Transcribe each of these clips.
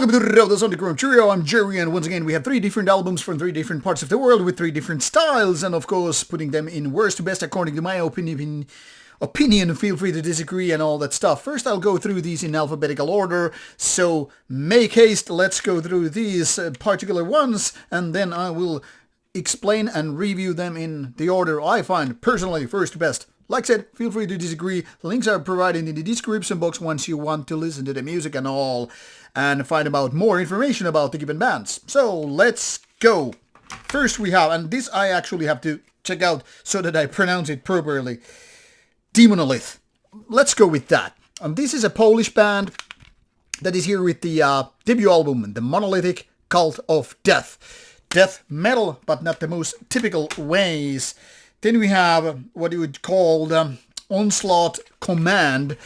Welcome to Rauta's Underground Trio. I'm Jerry, and once again we have 3 different albums from 3 different parts of the world with 3 different styles, and of course putting them in worst to best according to my opinion. Feel free to disagree and all that stuff. First I'll go through these in alphabetical order, so make haste, let's go through these particular ones, and then I will explain and review them in the order I find personally first to best. Like I said, feel free to disagree. The links are provided in the description box once you want to listen to the music and all, and find out more information about the given bands. So let's go. First we have, and this I actually have to check out so that I pronounce it properly, Deamonolith. Let's go with that. And this is a Polish band that is here with the debut album, the Monolithic Cult of Death. Death metal, but not the most typical ways. Then we have what you would call the Onslaught Kommand.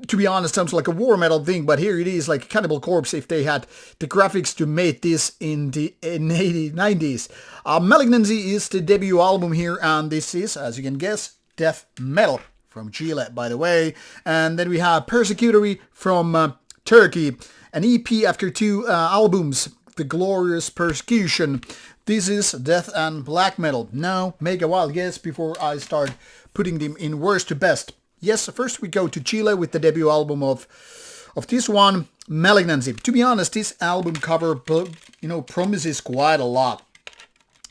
To be honest, sounds like a war metal thing, but here it is like Cannibal Corpse if they had the graphics to make this in the 90s. Malignancy is the debut album here, and this is, as you can guess, death metal from Chile, by the way. And then we have Persecutory from Turkey, an EP after 2 albums, The Glorious Persecution. This is death and black metal. Now, make a wild guess before I start putting them in worst to best. Yes, first we go to Chile with the debut album of this one, Malignancy. To be honest, this album cover, promises quite a lot.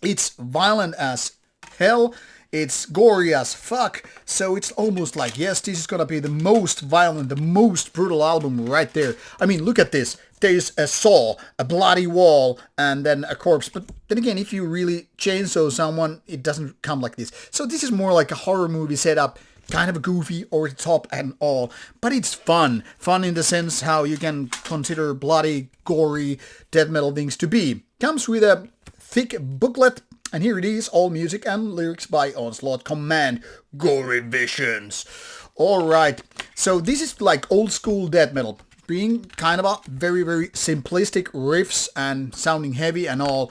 It's violent as hell. It's gory as fuck. So it's almost like, yes, this is gonna be the most violent, the most brutal album right there. I mean, look at this. There's a saw, a bloody wall, and then a corpse. But then again, if you really chainsaw someone, it doesn't come like this. So this is more like a horror movie setup, kind of a goofy over the top and all. But it's fun. Fun in the sense how you can consider bloody, gory, death metal things to be. Comes with a thick booklet, and here it is, all music and lyrics by Onslaught Kommand. Gory visions. Alright, so this is like old school death metal. Being kind of a very, very simplistic riffs and sounding heavy and all.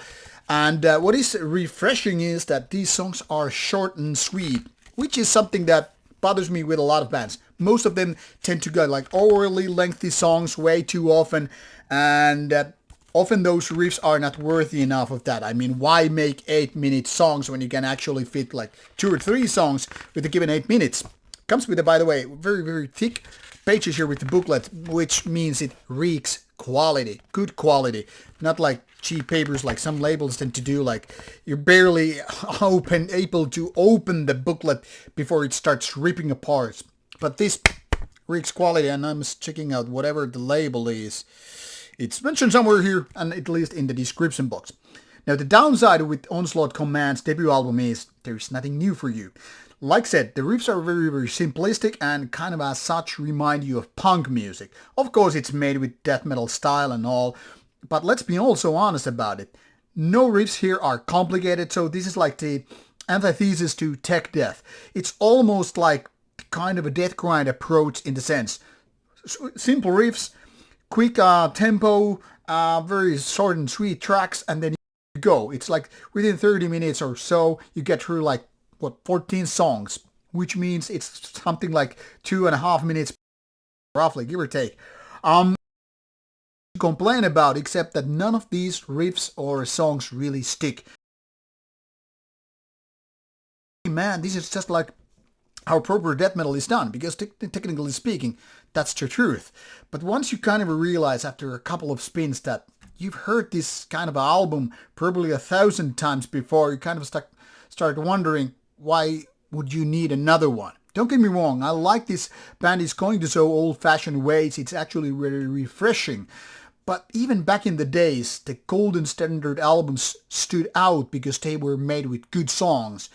And what is refreshing is that these songs are short and sweet, which is something that bothers me with a lot of bands. Most of them tend to go like overly lengthy songs way too often, and often those riffs are not worthy enough of that. I mean, why make 8-minute songs when you can actually fit like 2 or 3 songs with a given 8 minutes? Comes with, by the way, very, very thick pages here with the booklet, which means it reeks quality, good quality, not like cheap papers like some labels tend to do, like you're barely able to open the booklet before it starts ripping apart. But this reeks quality, and I'm checking out whatever the label is. It's mentioned somewhere here, and at least in the description box. Now the downside with Onslaught Command's debut album is there's nothing new for you. Like I said, the riffs are very, very simplistic and kind of as such remind you of punk music. Of course, it's made with death metal style and all, but let's be also honest about it. No riffs here are complicated, so this is like the antithesis to tech death. It's almost like kind of a death grind approach in the sense. Simple riffs, quick tempo, very short and sweet tracks, and then you go. It's like within 30 minutes or so, you get through like 14 songs, which means it's something like 2.5 minutes roughly, give or take. Complain about, except that none of these riffs or songs really stick. Man, this is just like how proper death metal is done, because technically speaking, that's the truth. But once you kind of realize after a couple of spins that you've heard this kind of album probably 1,000 times before, you kind of start wondering, why would you need another one? Don't get me wrong, I like this band is going to so old-fashioned ways, it's actually really refreshing. But even back in the days, the golden standard albums stood out because they were made with good songs,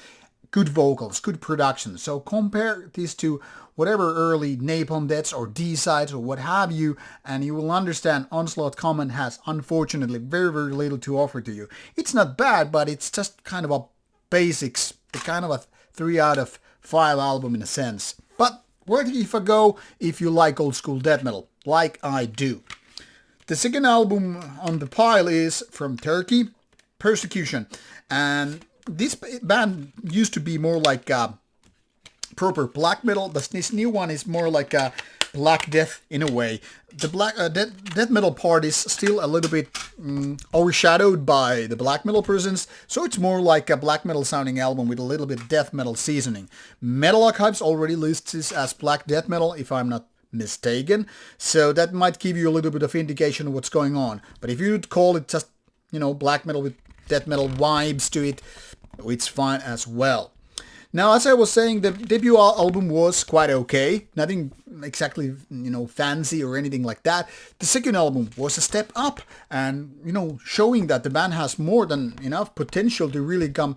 good vocals, good production. So compare this to whatever early Napalm Deaths or D-sides or what have you, and you will understand Onslaught Command has unfortunately very, very little to offer to you. It's not bad, but it's just kind of a basics, the kind of a 3 out of 5 album in a sense. But worth it if I go if you like old school death metal, like I do. The second album on the pile is from Turkey, Persecution. And this band used to be more like proper black metal, but this new one is more like a black death in a way. The black death metal part is still a little bit overshadowed by the black metal presence, so it's more like a black metal sounding album with a little bit death metal seasoning. Metal Archives already lists this as black death metal, if I'm not mistaken, so that might give you a little bit of indication of what's going on. But if you'd call it just, black metal with death metal vibes to it, it's fine as well. Now, as I was saying, the debut album was quite okay. Nothing exactly, fancy or anything like that. The second album was a step up and, showing that the band has more than enough potential to really become,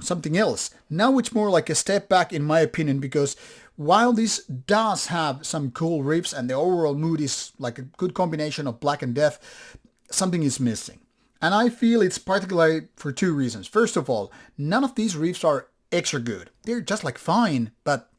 something else. Now it's more like a step back, in my opinion, because while this does have some cool riffs and the overall mood is like a good combination of black and death, something is missing. And I feel it's particularly for two reasons. First of all, none of these riffs are extra good. They're just like fine, but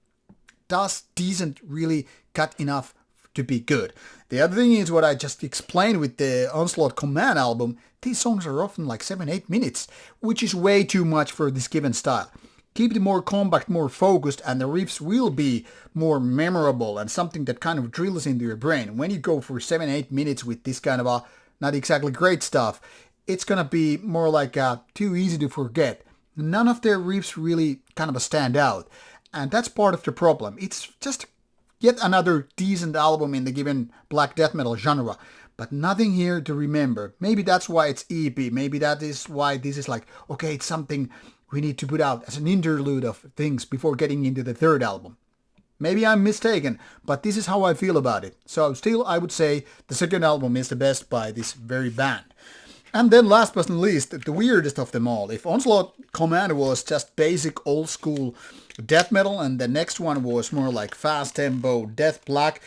does decent really cut enough to be good. The other thing is what I just explained with the Onslaught Kommand album. These songs are often like 7-8 minutes, which is way too much for this given style. Keep it more compact, more focused, and the riffs will be more memorable and something that kind of drills into your brain. When you go for 7-8 minutes with this kind of not exactly great stuff, it's gonna be more like too easy to forget. None of their riffs really kind of stand out, and that's part of the problem. It's just yet another decent album in the given black death metal genre, but nothing here to remember. Maybe that's why it's EP. Maybe that is why this is like, okay, it's something we need to put out as an interlude of things before getting into the third album. Maybe I'm mistaken, but this is how I feel about it. So still, I would say the second album is the best by this very band. And then last but not least, the weirdest of them all. If Onslaught Kommand was just basic old school death metal and the next one was more like fast tempo death black,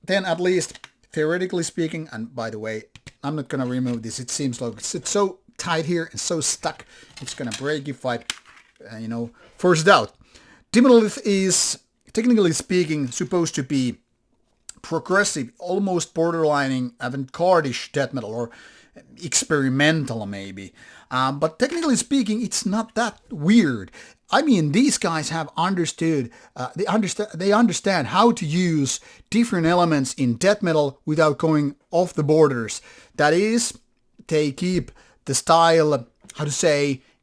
then at least theoretically speaking, and by the way, I'm not going to remove this. It seems like it's so tight here and so stuck. It's going to break if I, force it out. Deamonolith is, technically speaking, supposed to be progressive, almost borderlining avant-garde-ish death metal, or experimental maybe, but technically speaking it's not that weird. I mean, these guys have understood, they understand how to use different elements in death metal without going off the borders. That is, they keep the style,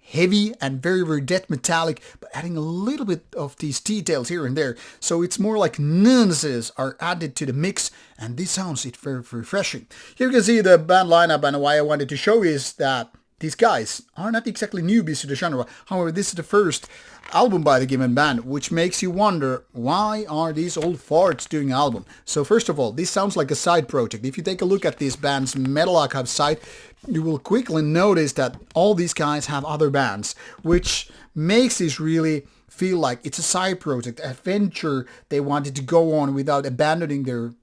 heavy and very, very death metallic, but adding a little bit of these details here and there. So it's more like nuances are added to the mix, and this sounds very, very refreshing. Here you can see the band lineup, and why I wanted to show is that these guys are not exactly newbies to the genre. However, this is the first album by the given band, which makes you wonder, why are these old farts doing an album? So first of all, this sounds like a side project. If you take a look at this band's Metal Archive site, you will quickly notice that all these guys have other bands, which makes this really feel like it's a side project, a venture they wanted to go on without abandoning their,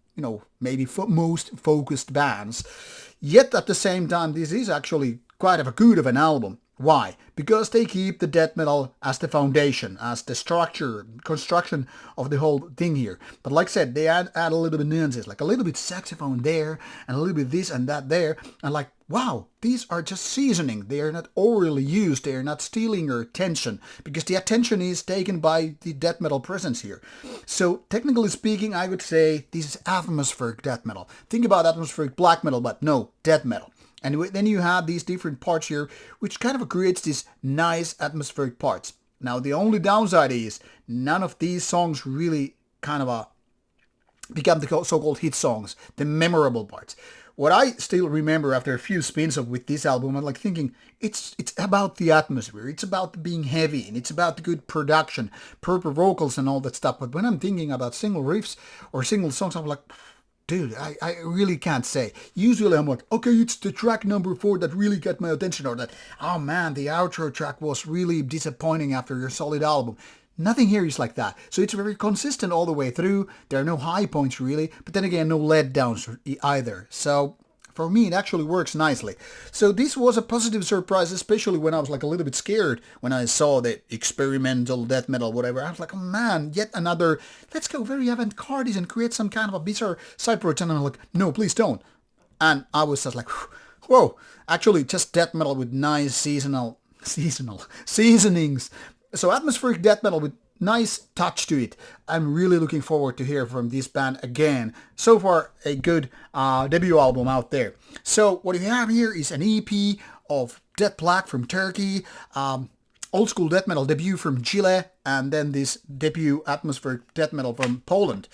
maybe most focused bands. Yet at the same time, this is actually quite a good of an album. Why? Because they keep the death metal as the foundation, as the structure, construction of the whole thing here. But like I said, they add a little bit nuances, like a little bit saxophone there, and a little bit this and that there, and like, wow, these are just seasoning. They are not overly used. They are not stealing your attention, because the attention is taken by the death metal presence here. So technically speaking, I would say this is atmospheric death metal. Think about atmospheric black metal, but no, death metal. And then you have these different parts here, which kind of creates these nice atmospheric parts. Now, the only downside is none of these songs really kind of become the so-called hit songs, the memorable parts. What I still remember after a few spins of with this album, I'm like thinking, it's about the atmosphere, it's about being heavy, and it's about the good production, proper vocals and all that stuff. But when I'm thinking about single riffs or single songs, I'm like, dude, I really can't say. Usually I'm like, okay, it's the track number 4 that really got my attention, or that, oh man, the outro track was really disappointing after your solid album. Nothing here is like that. So it's very consistent all the way through. There are no high points really, but then again, no letdowns either. So for me, it actually works nicely. So this was a positive surprise, especially when I was like a little bit scared when I saw the experimental death metal, whatever. I was like, oh man, yet another, let's go very avant-garde and create some kind of a bizarre side project. And I'm like, no, please don't. And I was just like, whoa, actually just death metal with nice seasonings. So atmospheric death metal with nice touch to it. I'm really looking forward to hear from this band again. So far, a good debut album out there. So what you have here is an EP of Death Black from Turkey, old school death metal debut from Chile, and then this debut atmospheric death metal from Poland.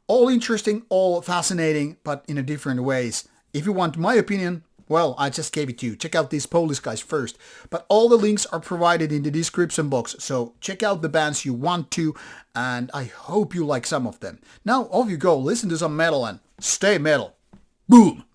All interesting, all fascinating, but in a different ways. If you want my opinion, well, I just gave it to you. Check out these Polish guys first. But all the links are provided in the description box, so check out the bands you want to, and I hope you like some of them. Now, off you go, listen to some metal and stay metal. Boom!